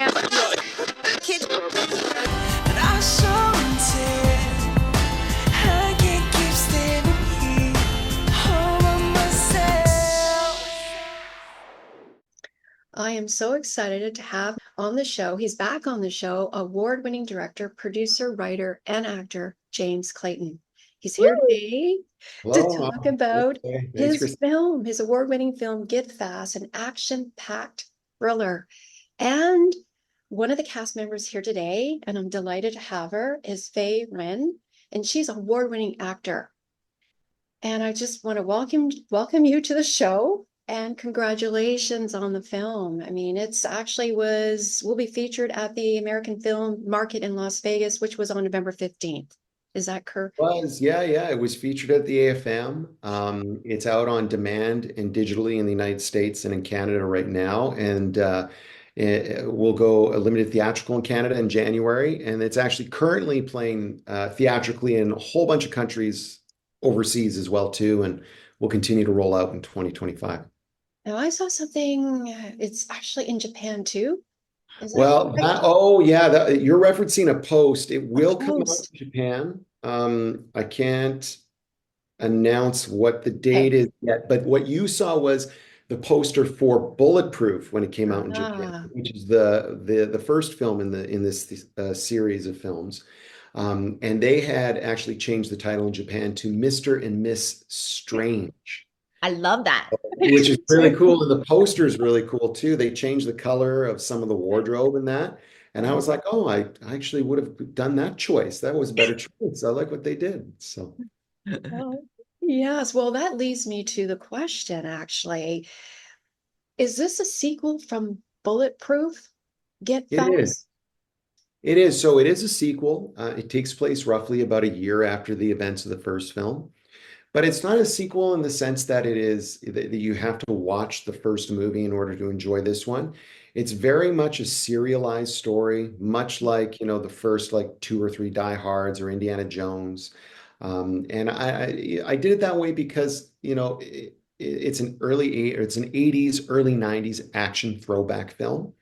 I am so excited to have on the show, he's back on the show, award-winning director, producer, writer, and actor, James Clayton. He's here today to Hello. talk about Thanks, his Chris. film, his award-winning film, Get Fast, an action-packed thriller. And one of the cast members here today, and I'm delighted to have her, is Fei Ren, and she's an award-winning actor. And I just want to welcome you to the show. And congratulations on the film. I mean, it's actually will be featured at the American Film Market in Las Vegas, which was on November 15th. Is that correct? Yeah. It was featured at the AFM. It's out on demand and digitally in the United States and in Canada right now. And it will go a limited theatrical in Canada in January. And it's actually currently playing theatrically in a whole bunch of countries overseas as well, too. And will continue to roll out in 2025. Now I saw something, it's actually in Japan too. Is that Well, right? you're referencing a post. It will come out Post. in Japan. I can't announce what the date Okay. is yet, but what you saw was the poster for Bulletproof when it came out in Japan, Ah, which is the first film in this series of films. And they had actually changed the title in Japan to Mr. and Miss Strange, I love that. which is really cool. And the poster is really cool too. They changed the color of some of the wardrobe and that. And I was like, oh, I actually would have done that choice. That was a better choice. I like what they did. So well, yes. Well, that leads me to the question, actually. Is this a sequel from Bulletproof? Get it is. Fast? It is. So it is a sequel. It takes place roughly about a year after the events of the first film. But it's not a sequel in the sense that it is that you have to watch the first movie in order to enjoy this one. It's very much a serialized story, much like, the first like two or three Die Hards or Indiana Jones. And I did it that way because, it's it's an 80s, early 90s action throwback film.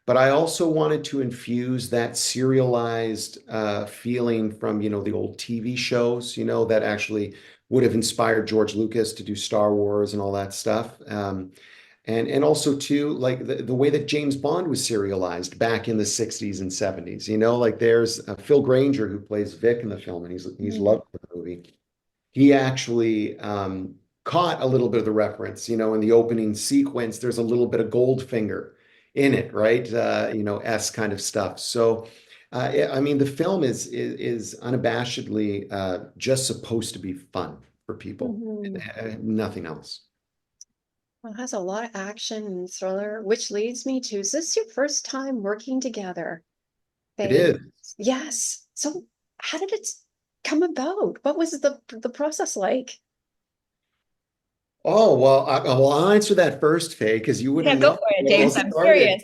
But I also wanted to infuse that serialized feeling from, the old TV shows, that actually would have inspired George Lucas to do Star Wars and all that stuff. And also too, like the way that James Bond was serialized back in the 60s and 70s, like there's Phil Granger who plays Vic in the film, and he's loved the movie. He actually caught a little bit of the reference, in the opening sequence, there's a little bit of Goldfinger in it, right? S kind of stuff. So, I mean, the film is unabashedly just supposed to be fun for people, Mhm. nothing else. Well, it has a lot of action and thriller, which leads me to, is this your first time working together, It Faye? is. Yes. So how did it come about? What was the process like? Oh, well, I'll answer that first, Faye, because you Yeah, wouldn't go know for it, when James. this I'm started. curious.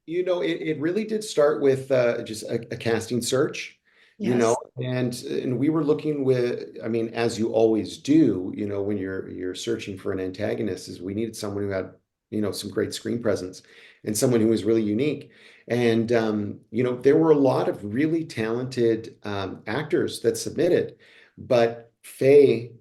It really did start with just a casting search, Yes. and we were looking with, I mean, as you always do, when you're searching for an antagonist, is we needed someone who had, some great screen presence and someone who was really unique. And there were a lot of really talented actors that submitted, but Faye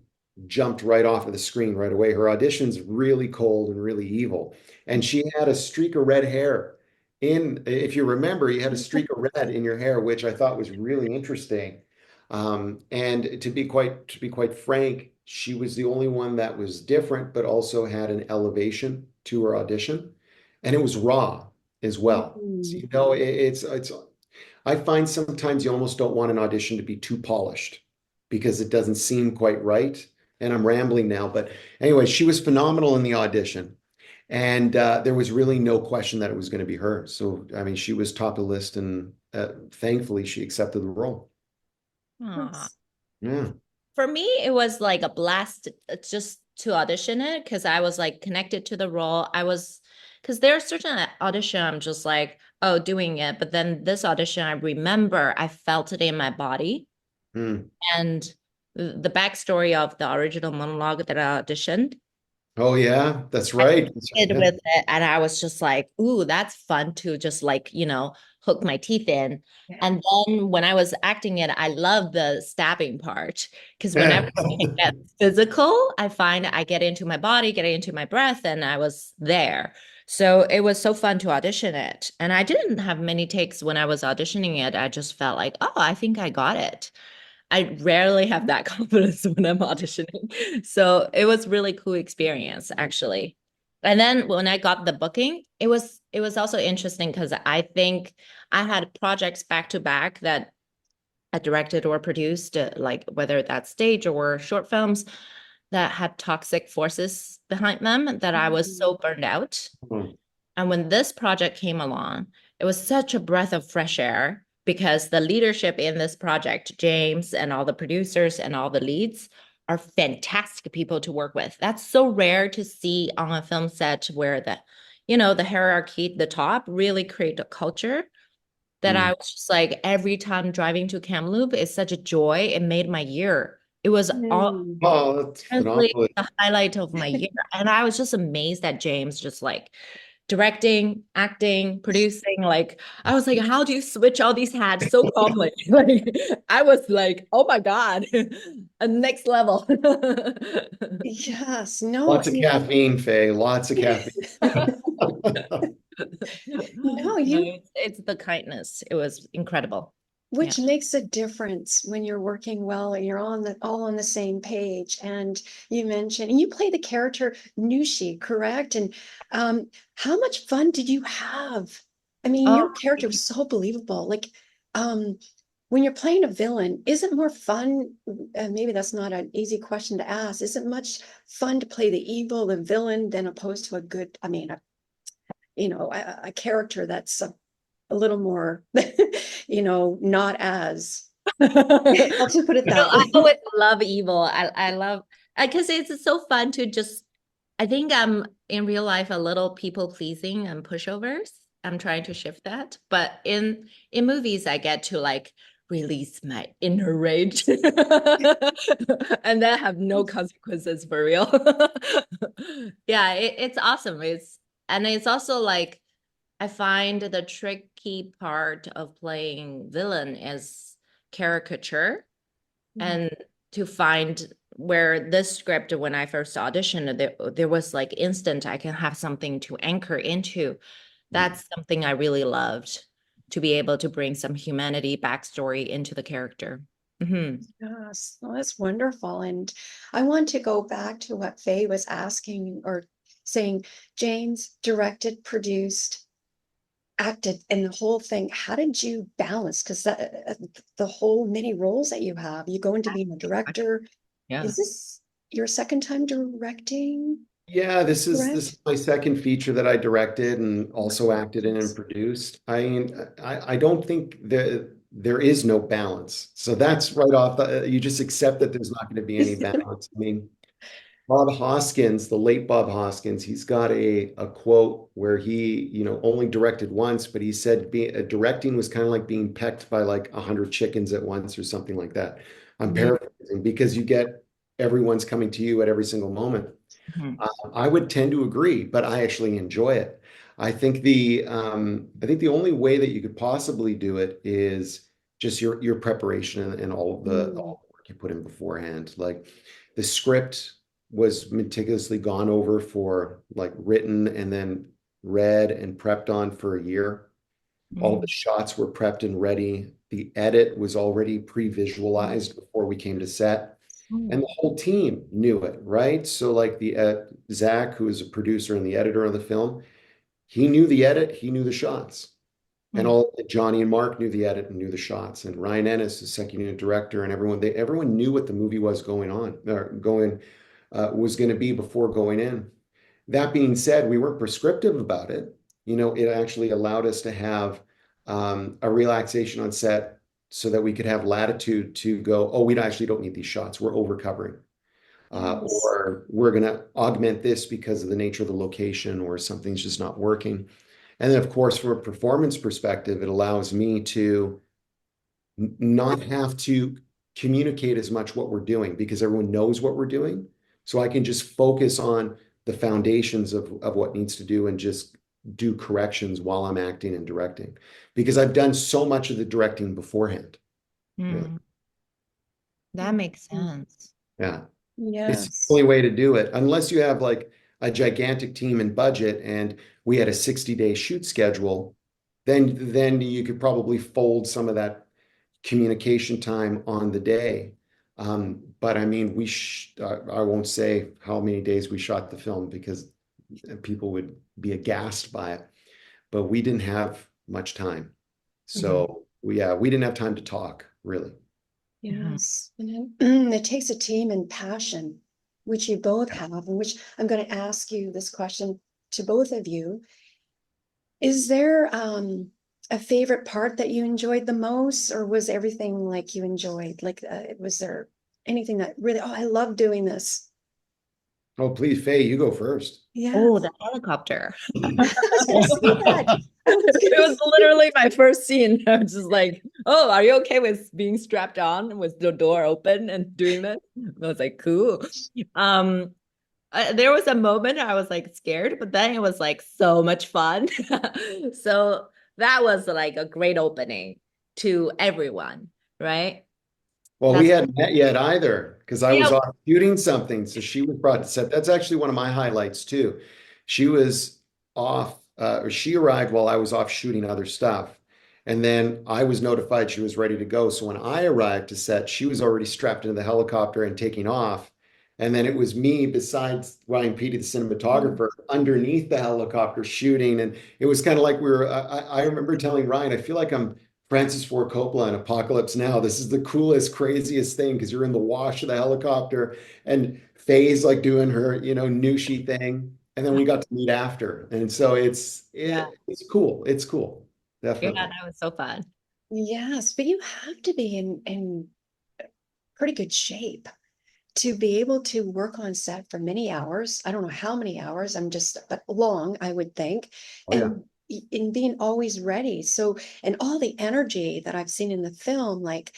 jumped right off of the screen right away. Her audition's really cold and really evil. And she had a streak of red hair if you remember, you had a streak of red in your hair, which I thought was really interesting. And to be quite frank, she was the only one that was different, but also had an elevation to her audition. And it was raw as well. So, Mhm. it's I find sometimes you almost don't want an audition to be too polished because it doesn't seem quite right. And I'm rambling now, but anyway, she was phenomenal in the audition. And there was really no question that it was going to be her. So, I mean, she was top of the list, and thankfully she accepted the role. Aw. Yes. Yeah. For me, it was like a blast just to audition it because I was like connected to the role. Because there are certain audition I'm just like, oh, doing it. But then this audition, I remember I felt it in my body. Mm. And the backstory of the original monologue that I auditioned, Oh yeah, that's right. That's right. It Yeah. with it, and I was just like, ooh, that's fun to just like, hook my teeth in. Yeah. And then when I was acting it, I love the stabbing part because whenever I get physical, I find I get into my body, get into my breath, and I was there. So it was so fun to audition it. And I didn't have many takes when I was auditioning it. I just felt like, oh, I think I got it. I rarely have that confidence when I'm auditioning. So it was really cool experience actually. And then when I got the booking, it was also interesting because I think I had projects back to back that I directed or produced, like whether that's stage or short films that had toxic forces behind them that I was Mhm. so burned out. Hmm. And when this project came along, it was such a breath of fresh air because the leadership in this project, James and all the producers and all the leads, are fantastic people to work with. That's so rare to see on a film set where the hierarchy, the top really create a culture that I was just like, every time driving to Kamloops is such a joy. It made my year. It was all Mm. Oh, that's honestly phenomenal. the highlight of my year. And I was just amazed that James just like directing, acting, producing. Like, I was like, how do you switch all these hats so calmly? Like, I was like, oh my God, a next level. Yes, no, Lots of caffeine, Faye. Lots of caffeine. no, No, you, it's the kindness. It was incredible. Yeah. which makes a difference when you're working well and you're all on the same page. And you mentioned, and you play the character Nushi, correct? And how much fun did you have? I mean, Oh, your character was so believable. Like, um, when you're playing a villain, is it more fun? Maybe that's not an easy question to ask. Is it much fun to play the evil, the villain, than opposed to a good, I mean, a character that's a little more, not as, I'll just put it that I way. always love evil. I love because it's so fun to just. I think I'm in real life a little people pleasing and pushovers. I'm trying to shift that, but in movies, I get to like release my inner rage, and then have no consequences for real. Yeah, it's awesome. It's also like I find the tricky part of playing villain is caricature and to find where this script when I first auditioned there was like instant I can have something to anchor into. That's something I really loved, to be able to bring some humanity backstory into the character. Mhm. Yes, well, that's wonderful. And I want to go back to what Faye was asking or saying. James directed, produced, acted, and the whole thing. How did you balance? Because the whole many roles that you have, you go into being a director. Yeah. Is this your second time directing? Yeah, this Correct? is my second feature that I directed and also acted in and produced. I mean, I don't think there is no balance. So that's right off you just accept that there's not going to be any balance. I mean, Bob Hoskins, the late Bob Hoskins, he's got a quote where he, only directed once, but he said directing was kind of like being pecked by like 100 chickens at once or something like that. I'm Mhm. paraphrasing because you get everyone's coming to you at every single moment. Mhm. I would tend to agree, but I actually enjoy it. I think the only way that you could possibly do it is just your preparation and Mm, all the work you put in beforehand. Like the script was meticulously gone over for like written and then read and prepped on for a year. All the Mhm. shots were prepped and ready. The edit was already pre-visualized before we came to set. And the Mhm. whole team knew it, right? So like the Zach, who is a producer and the editor of the film, he knew the edit, he knew the shots. And Mhm. all Johnny and Mark knew the edit and knew the shots. And Ryan Ennis, the second unit director, and everyone knew what the movie was going on or going was going to be before going in. That being said, we weren't prescriptive about it. It actually allowed us to have a relaxation on set so that we could have latitude to go, oh, we actually don't need these shots. We're over covering. yes. Or we're going to augment this because of the nature of the location or something's just not working. And then, of course, from a performance perspective, it allows me to not have to communicate as much what we're doing because everyone knows what we're doing. So I can just focus on the foundations of what needs to do and just do corrections while I'm acting and directing, because I've done so much of the directing beforehand. Really. That makes Mm. sense. Yeah. It's the Yes. only way to do it, unless you have like a gigantic team and budget and we had a 60-day shoot schedule, then you could probably fold some of that communication time on the day. But I mean, I won't say how many days we shot the film because people would be aghast by it, but we didn't have much time. So we didn't have time to talk, really. Yes. And it takes a team and passion, which you both have, and which I'm going to ask you this question to both of you. Is there a favorite part that you enjoyed the most, or was everything like you enjoyed? Like, was there anything that really, oh, I love doing this? Oh, please, Faye, you go first. Yeah. Oh, the helicopter. I was gonna say that. I was It gonna was literally my first scene. I was just like, oh, are you okay with being strapped on with the door open and doing this? I was like, cool. Um, there was a moment I was like scared, but then it was like so much fun. So that was like a great opening to everyone, right? Well, we That's hadn't met yet either because I was yeah, off shooting something. So she was brought to set. That's actually one of my highlights too. She was off, or she arrived while I was off shooting other stuff. And then I was notified she was ready to go. So when I arrived to set, she was already strapped into the helicopter and taking off. And then it was me, besides Ryan Petey, the cinematographer, underneath the helicopter shooting. And it was kind of like I remember telling Ryan, I feel like I'm Francis Ford Coppola in Apocalypse Now. This is the coolest, craziest thing because you're in the wash of the helicopter and Faye's like doing her, Nushi thing. And then we got to meet after. And so yeah, it's cool. It's cool. yeah, Definitely. that was so fun. Yes, but you have to be in pretty good shape to be able to work on set for many hours. I don't know how many hours, but long, I would think, Oh yeah. and in being always ready. So, and all the energy that I've seen in the film, like,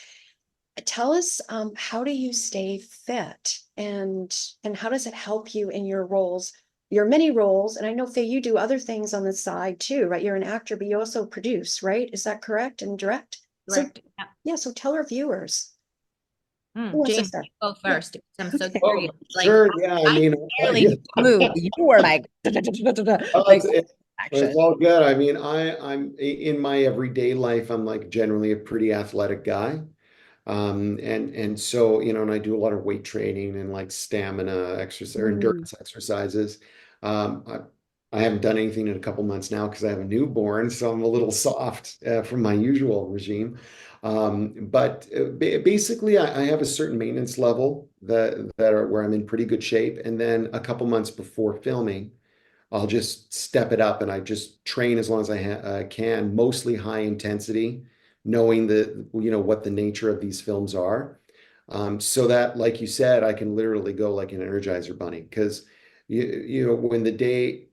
tell us, how do you stay fit, and how does it help you in your roles, your many roles? And I know, Faye, you do other things on the side too, right? You're an actor, but you also produce, right? Is that correct? And direct? So, Correct. Yeah. yeah, so tell our viewers. Who wants to James, start? you go Yeah. first. I'm so Okay. curious. Oh, Like, sure. Yeah. I I mean, barely yeah. moved. You were like, Oh, like it's action. all good. I mean, I'm in my everyday life, I'm like generally a pretty athletic guy. And so, and I do a lot of weight training and like stamina exercise or Mm. endurance exercises. Um, I haven't done anything in a couple months now because I have a newborn, so I'm a little soft from my usual regime. But basically, I have a certain maintenance level that are where I'm in pretty good shape, and then a couple months before filming, I'll just step it up and I just train as long as I can, mostly high intensity, knowing what the nature of these films are. So that, like you said, I can literally go like an Energizer bunny because when the day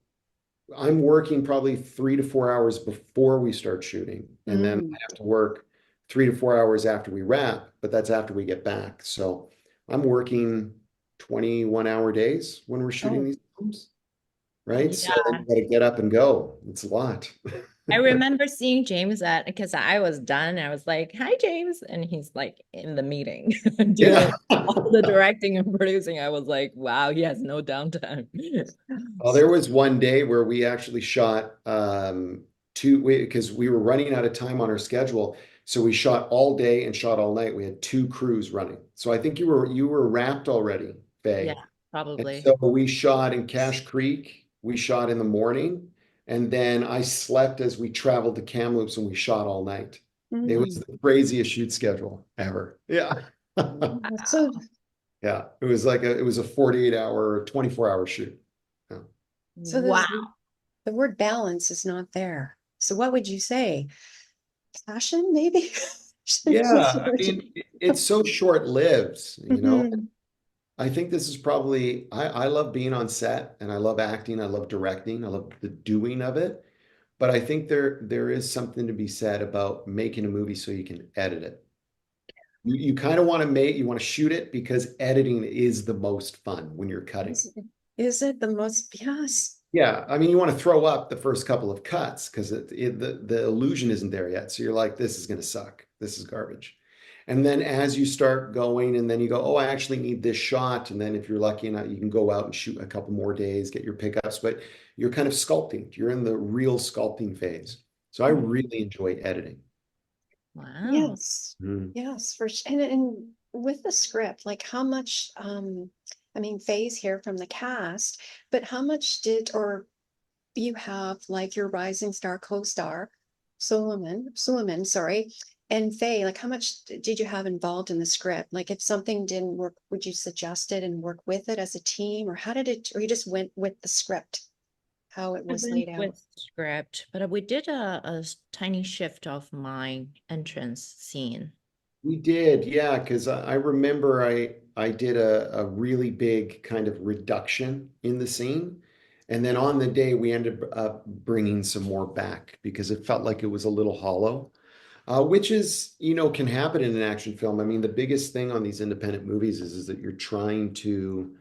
I'm working probably 3 to 4 hours before we start shooting, and then I Mm. have to work 3 to 4 hours after we wrap, but that's after we get back. So I'm working 21-hour days when we're shooting Oh, these films, right? So Yeah. then you got to get up and go. It's a lot. I remember seeing James at because I was done. I was like, "Hi, James," and he's like in the meeting doing Yeah. all the directing and producing. I was like, "Wow, he has no downtime." Well, there was one day where we actually shot because we were running out of time on our schedule. So we shot all day and shot all night. We had two crews running. So I think you were wrapped already, Yeah, Faye. And probably. so we shot in Cache Creek. We shot in the morning. And then I slept as we traveled to Kamloops and we shot all night. It was mm. the craziest shoot schedule ever. Yeah. So, Yeah. It was a 48-hour, 24-hour shoot. Yeah. so Wow. the word balance is not there. So what would you say? Passion, maybe? Yeah, I mean, it's so short-lived. Mhm. I think this is probably, I love being on set and I love acting, I love directing, I love the doing of it. But I think there is something to be said about making a movie so you can edit it. You kind of want to shoot it because editing is the most fun when you're cutting. Is it the most? Yes. Yeah, I mean, you want to throw up the first couple of cuts because the illusion isn't there yet. So you're like, this is going to suck. This is garbage. And then as you start going, and then you go, oh, I actually need this shot. And then if you're lucky enough, you can go out and shoot a couple more days, get your pickups, but you're kind of sculpting. You're in the real sculpting phase. So I really enjoy editing. Wow. Yes. Mm. Yes, for sure. And with the script, like how much, I mean, Faye's here from the cast, but how much did, or you have like your rising star co-star, Suleiman, sorry, and Faye, like how much did you have involved in the script? Like if something didn't work, would you suggest it and work with it as a team, or how did it, or you just went with the script, how it I was went laid out? with script, but we did a tiny shift of my entrance scene. We did, yeah, because I remember I did a really big kind of reduction in the scene. And then on the day, we ended up bringing some more back because it felt like it was a little hollow, which is, can happen in an action film. I mean, the biggest thing on these independent movies is that you're trying to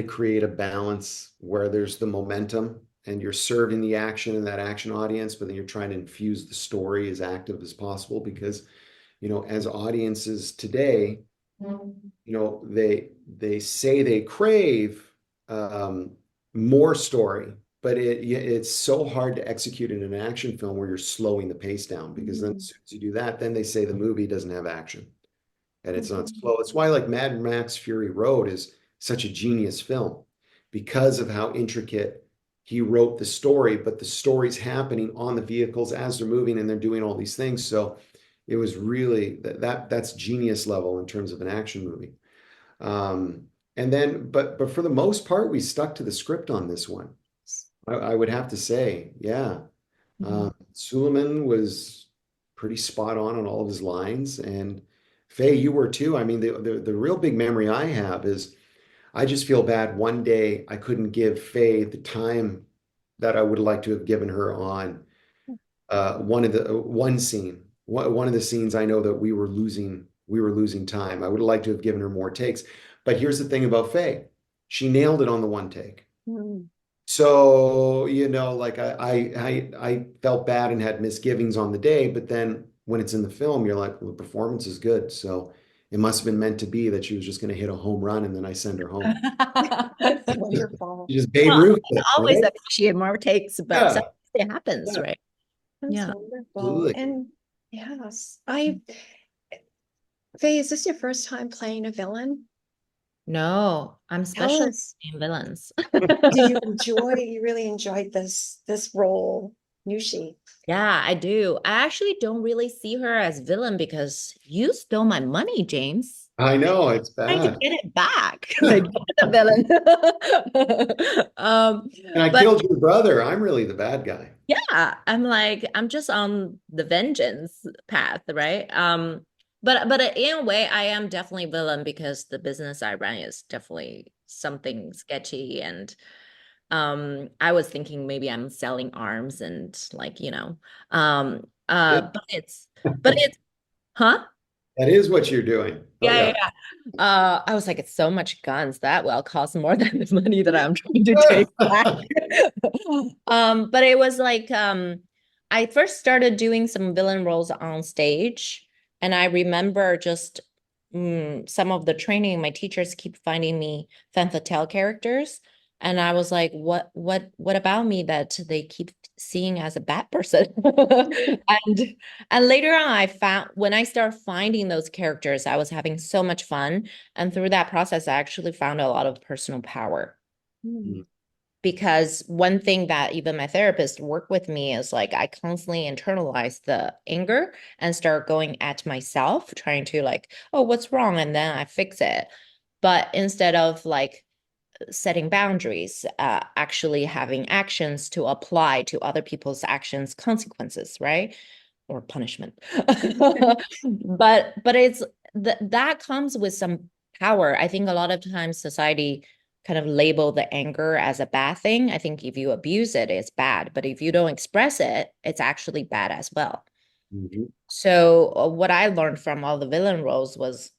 create a balance where there's the momentum and you're serving the action in that action audience, but then you're trying to infuse the story as active as possible because as audiences today, they say they crave um, more story, but it's so hard to execute in an action film where you're slowing the pace down because then as soon as you do that, then they say the movie doesn't have action and it's not slow. It's why like Mad Max Fury Road is such a genius film because of how intricate he wrote the story, but the story's happening on the vehicles as they're moving and they're doing all these things. So it was really that's genius level in terms of an action movie. And then, but for the most part, we stuck to the script on this one. I would have to say, yeah. Suleiman was pretty spot on all of his lines, and Faye, you were too. I mean, the real big memory I have is I just feel bad. One day I couldn't give Faye the time that I would like to have given her on one scene. One of the scenes I know that we were losing time. I would have liked to have given her more takes. But here's the thing about Faye. She nailed it on the one take. Mm. So, like I felt bad and had misgivings on the day, but then when it's in the film, you're like, well, the performance is good. So it must have been meant to be that she was just going to hit a home run and then I send her home. That's wonderful. She just Babe Well, Ruth I it, always right? appreciate more takes, but Yeah, sometimes it happens, yeah, right? That's Yeah. wonderful. absolutely. And yes, Faye, is this your first time playing a villain? No, I'm Tell special us, in villains. you really enjoyed this role, Nushi? Yeah, I do. I actually don't really see her as villain because you stole my money, James. I know it's Trying to bad. get it back. Like you're the villain. And I But killed your brother. I'm really the bad guy. yeah, I'm like, I'm just on the vengeance path, right? But in a way, I am definitely villain because the business I run is definitely something sketchy, and I was thinking maybe I'm selling arms and like, It- but it's, huh? That is what you're doing. Oh Yeah, yeah, yeah. yeah. I was like, it's so much guns that will cost more than the money that I'm trying to take back. But it was like, I first started doing some villain roles on stage, and I remember just some of the training, my teachers keep finding me femme fatale characters. And I was like, what about me that they keep seeing as a bad person? And and later on, I found when I started finding those characters, I was having so much fun. And through that process, I actually found a lot of personal power. Mm. Because one thing that even my therapist worked with me is like I constantly internalize the anger and start going at myself, trying to like, oh, what's wrong? And then I fix it. But instead of like setting boundaries, actually having actions to apply to other people's actions, consequences, right? Or punishment. But it's that comes with some power. I think a lot of times society kind of label the anger as a bad thing. I think if you abuse it, it's bad. But if you don't express it, it's actually bad as well. Mhm. So what I learned from all the villain roles was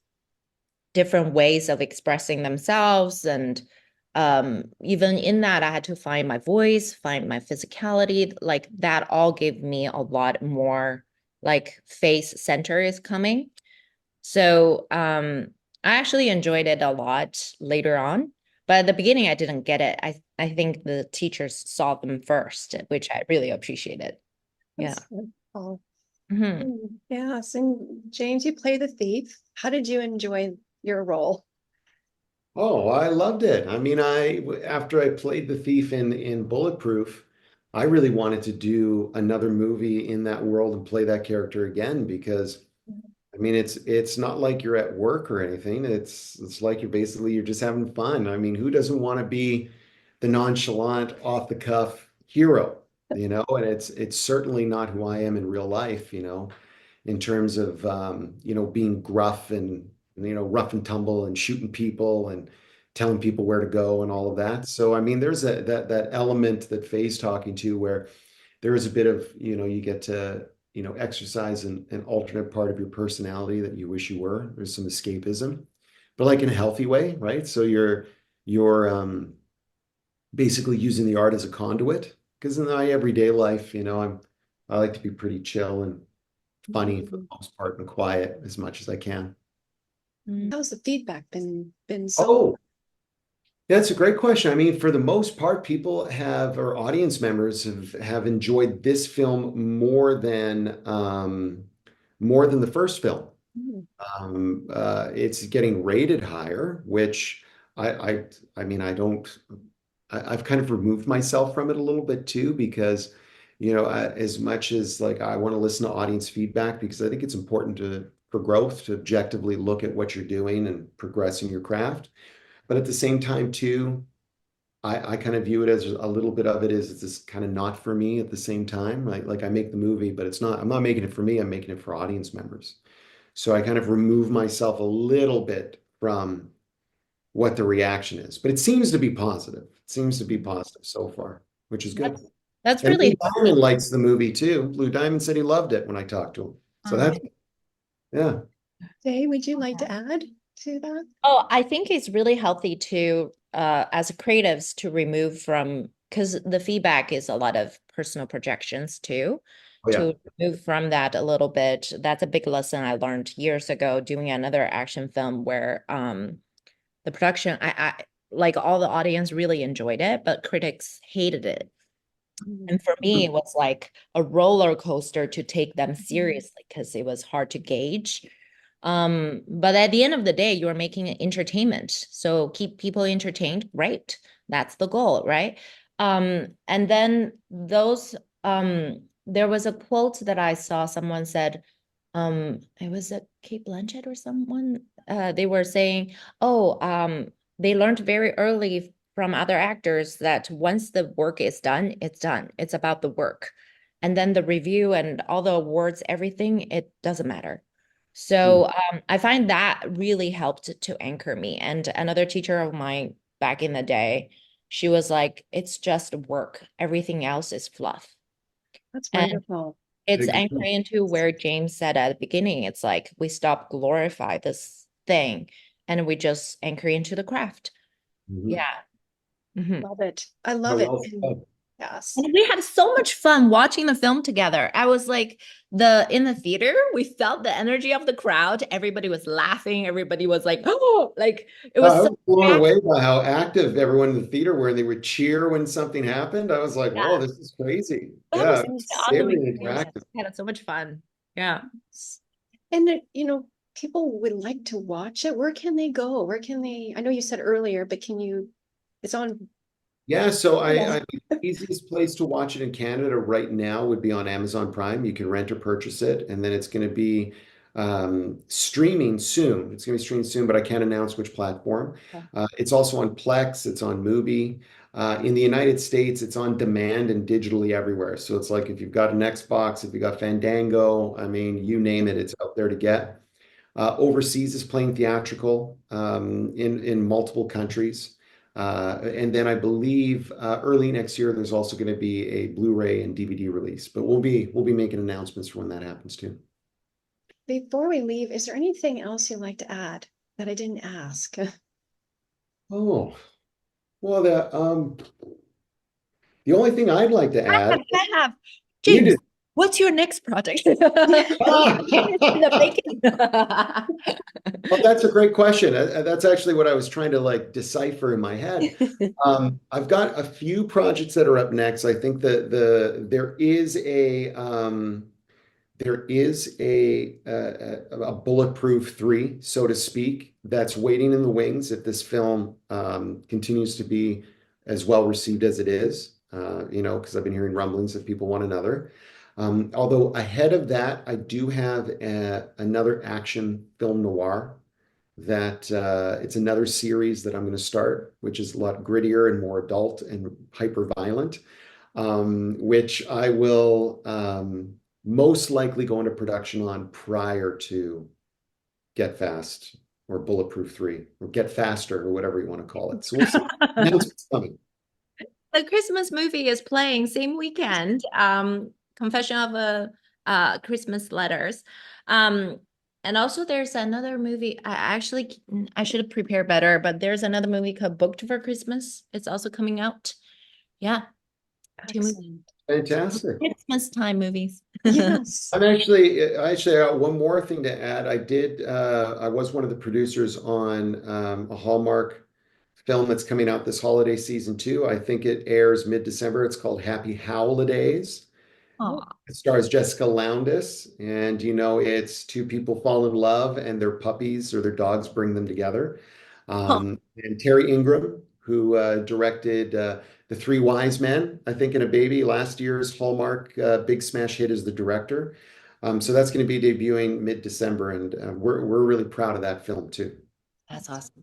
different ways of expressing themselves and even in that, I had to find my voice, find my physicality. Like that all gave me a lot more like face center is coming. So I actually enjoyed it a lot later on. But at the beginning, I didn't get it. I think the teachers saw them first, which I really appreciated. Yeah. That's wonderful. Mhm. Yes, and James, you play the thief. How did you enjoy your role? Oh, I loved it. I mean, after I played the thief in Bulletproof, I really wanted to do another movie in that world and play that character again because I mean, it's not like you're at work or anything. It's like you're just having fun. I mean, who doesn't want to be the nonchalant, off the cuff hero, you know? And it's certainly not who I am in real life, you know, in terms of being gruff and rough and tumble and shooting people and telling people where to go and all of that. So I mean, there's that element that Faye's talking to where there is a bit of, you get to, exercise an alternate part of your personality that you wish you were. There's some escapism, but like in a healthy way, right? So you're basically using the art as a conduit. Because in my everyday life, I like to be pretty chill and funny for the Mhm. most part and quiet as much as I can. Mm. How's the feedback been so Oh, that's a great question. I mean, for the most part, people or audience members have enjoyed this film more than the first film. Mm. It's getting rated higher, which I, I, I mean, I've kind of removed myself from it a little bit too, because, as much as like I want to listen to audience feedback, because I think it's important for growth to objectively look at what you're doing and progressing your craft. But at the same time, too, I kind of view it as a little bit of it is it's just kind of not for me at the same time. Like I make the movie, but I'm not making it for me, I'm making it for audience members. So I kind of remove myself a little bit from what the reaction is. But it seems to be positive. It seems to be positive so far, which is good. That's And Blue really Diamond likes the movie too. Blue Diamond said he loved it when I talked to him. So um, that's, yeah. Faye, would you like to add to that? oh, I think it's really healthy to as creatives to remove from because the feedback is a lot of personal projections too. Oh, yeah. To move from that a little bit. That's a big lesson I learned years ago doing another action film where the production I like all the audience really enjoyed it, but critics hated it. Mm. And for me, it was like a roller coaster to take them Mhm. seriously because it was hard to gauge. But at the end of the day, you're making it entertainment. So keep people entertained, great. That's the goal, right? And then there was a quote that I saw someone said, it was a Kate Blanchett or someone, they were saying, oh, they learned very early from other actors that once the work is done, it's done. It's about the work. And then the review and all the awards, everything, it doesn't matter. Mm. So I find that really helped to anchor me. And another teacher of mine back in the day, she was like, it's just work. Everything else is fluff. That's And wonderful. it's Big- anchoring into where James said at the beginning. It's like we stop glorify this thing and we just anchor into the craft. Mhm. Yeah. Mhm. Love it. I Oh, love it. well And said. yes. And we had so much fun watching the film together. I was like in the theater, we felt the energy of the crowd. Everybody was laughing. Everybody was like, oh, like it was I so was blown react- away by how active everyone in the theater were, and they would cheer when something happened. I was like, whoa, yeah, this is crazy. that Yeah, was it such was an awesome very experience. interactive. We had so much fun. Yeah. And people would like to watch it. Where can they go? Where can they? I know you said earlier, but it's on. Yeah, so Yeah. the easiest place to watch it in Canada right now would be on Amazon Prime. You can rent or purchase it, and then it's going to be streaming soon. It's going to be streaming soon, but I can't announce which platform. It's also on Plex, it's on Mubi. In the United States, it's on demand and digitally everywhere. So it's like if you've got an Xbox, if you've got Fandango, I mean, you name it, it's out there to get. Overseas is playing theatrical in multiple countries. And then I believe early next year there's also going to be a Blu-ray and DVD release, but we'll be making announcements for when that happens too. Before we leave, is there anything else you'd like to add that I didn't ask? Oh, Well, the only thing I'd like to add, I have. you James, did. what's your next project? It's in the making. Well, that's a great question. That's actually what I was trying to like decipher in my head. I've got a few projects that are up next. I think that there is a bulletproof 3, so to speak, that's waiting in the wings if this film continues to be as well received as it is. Because I've been hearing rumblings that people want another. Although ahead of that, I do have another action film noir that it's another series that I'm going to start, which is a lot grittier and more adult and hyper violent, which I will most likely go into production on prior to Get Fast or Bulletproof 3 or Get Faster or whatever you want to call it. So we'll see. Announcement's coming. The Christmas movie is playing same weekend. Confession of a Christmas Letters. And also there's another movie. I should have prepared better, but there's another movie called Booked for Christmas. It's also coming out. Yeah, 2 movies. Excellent. Fantastic. Christmas time movies. Yes. I actually got one more thing to add. I was one of the producers on a Hallmark film that's coming out this holiday season too. I think it airs mid-December. It's called Happy Holidays. Aw. It stars Jessica Lowndes, and it's two people fall in love and their puppies or their dogs bring them together. And Terry Ingram, who directed The Three Wise Men, I think, and a Baby, last year's Hallmark big smash hit as the director. So that's going to be debuting mid-December, and we're really proud of that film too. That's awesome.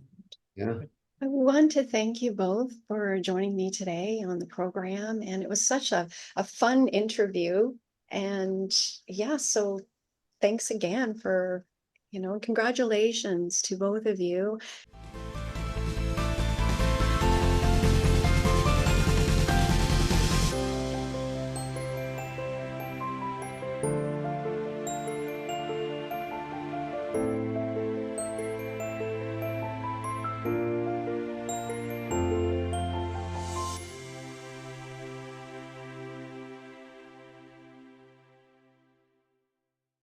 Yeah. I want to thank you both for joining me today on the program. And it was such a fun interview. And yeah, so thanks again for, congratulations to both of you.